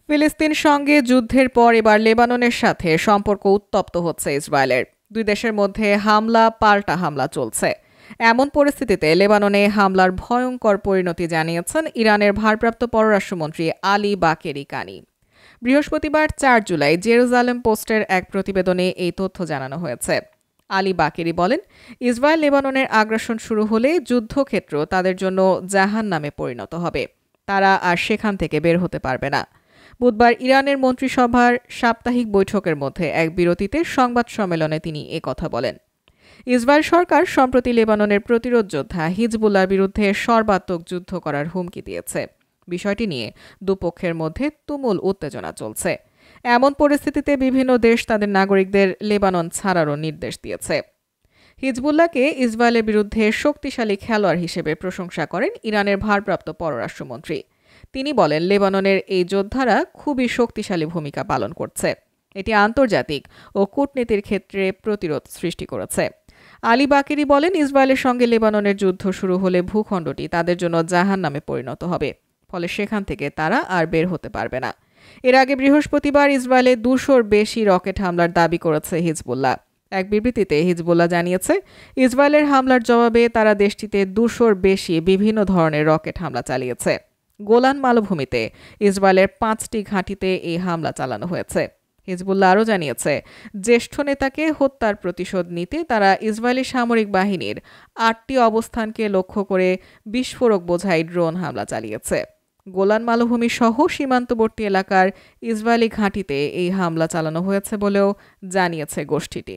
ফিলিস্তিন সঙ্গে যুদ্ধের পর এবার লেবাননের সাথে সম্পর্ক উত্তপ্ত হচ্ছে ইসরায়েলের। দুই দেশের মধ্যে হামলা পাল্টা হামলা চলছে। এমন পরিস্থিতিতে লেবাননে হামলার ভয়ঙ্কর পরিণতি জানিয়েছেন ইরানের ভারপ্রাপ্ত পররাষ্ট্রমন্ত্রী আলী বাকেরি কানি। বৃহস্পতিবার 4 জুলাই জেরুজালেম পোস্টের এক প্রতিবেদনে এই তথ্য জানানো হয়েছে। আলী বাকেরি বলেন, ইসরায়েল লেবাননের আগ্রাসন শুরু হলে যুদ্ধক্ষেত্র তাদের জন্য জাহান্নামে পরিণত হবে। তারা আর সেখান থেকে বের হতে পারবে না। বুধবার ইরানের মন্ত্রিসভার সাপ্তাহিক বৈঠকের মধ্যে এক বিরতিতে সংবাদ সম্মেলনে তিনি একথা বলেন। ইসরায়েল সরকার সম্প্রতি লেবাননের প্রতিরোধ যোদ্ধা হিজবুল্লাহর বিরুদ্ধে সর্বাত্মক যুদ্ধ করার হুমকি দিয়েছে। বিষয়টি নিয়ে দুপক্ষের মধ্যে তুমুল উত্তেজনা চলছে। এমন পরিস্থিতিতে বিভিন্ন দেশ তাদের নাগরিকদের লেবানন ছাড়ারও নির্দেশ দিয়েছে। হিজবুল্লাহকে ইসরায়েলের বিরুদ্ধে শক্তিশালী খেলোয়াড় হিসেবে প্রশংসা করেন ইরানের ভারপ্রাপ্ত পররাষ্ট্রমন্ত্রী। তিনি বলেন, লেবাননের এই যোদ্ধারা খুবই শক্তিশালী ভূমিকা পালন করছে। এটি আন্তর্জাতিক ও কূটনীতির ক্ষেত্রে প্রতিরোধ সৃষ্টি করেছে। আলী বাকেরি বলেন, ইসরায়েলের সঙ্গে লেবাননের যুদ্ধ শুরু হলে ভূখণ্ডটি তাদের জন্য জাহান্নামে পরিণত হবে। ফলে সেখান থেকে তারা আর বের হতে পারবে না। এর আগে বৃহস্পতিবার ইসরায়েলে 200-র বেশি রকেট হামলার দাবি করেছে হিজবুল্লাহ। এক বিবৃতিতে হিজবুল্লাহ জানিয়েছে, ইসরায়েলের হামলার জবাবে তারা দেশটিতে 200-র বেশি বিভিন্ন ধরনের রকেট হামলা চালিয়েছে। গোলান মালভূমিতে ইসরায়েলের 5টি ঘাঁটিতে এই হামলা চালানো হয়েছে। হিজবুল্লাহ আরও জানিয়েছে, জ্যেষ্ঠ নেতাকে হত্যার প্রতিশোধ নিতে তারা ইসরায়েলি সামরিক বাহিনীর 8টি অবস্থানকে লক্ষ্য করে বিস্ফোরক বোঝাই ড্রোন হামলা চালিয়েছে। গোলান মালভূমি সহ সীমান্তবর্তী এলাকার ইসরায়েলি ঘাঁটিতে এই হামলা চালানো হয়েছে বলেও জানিয়েছে গোষ্ঠীটি।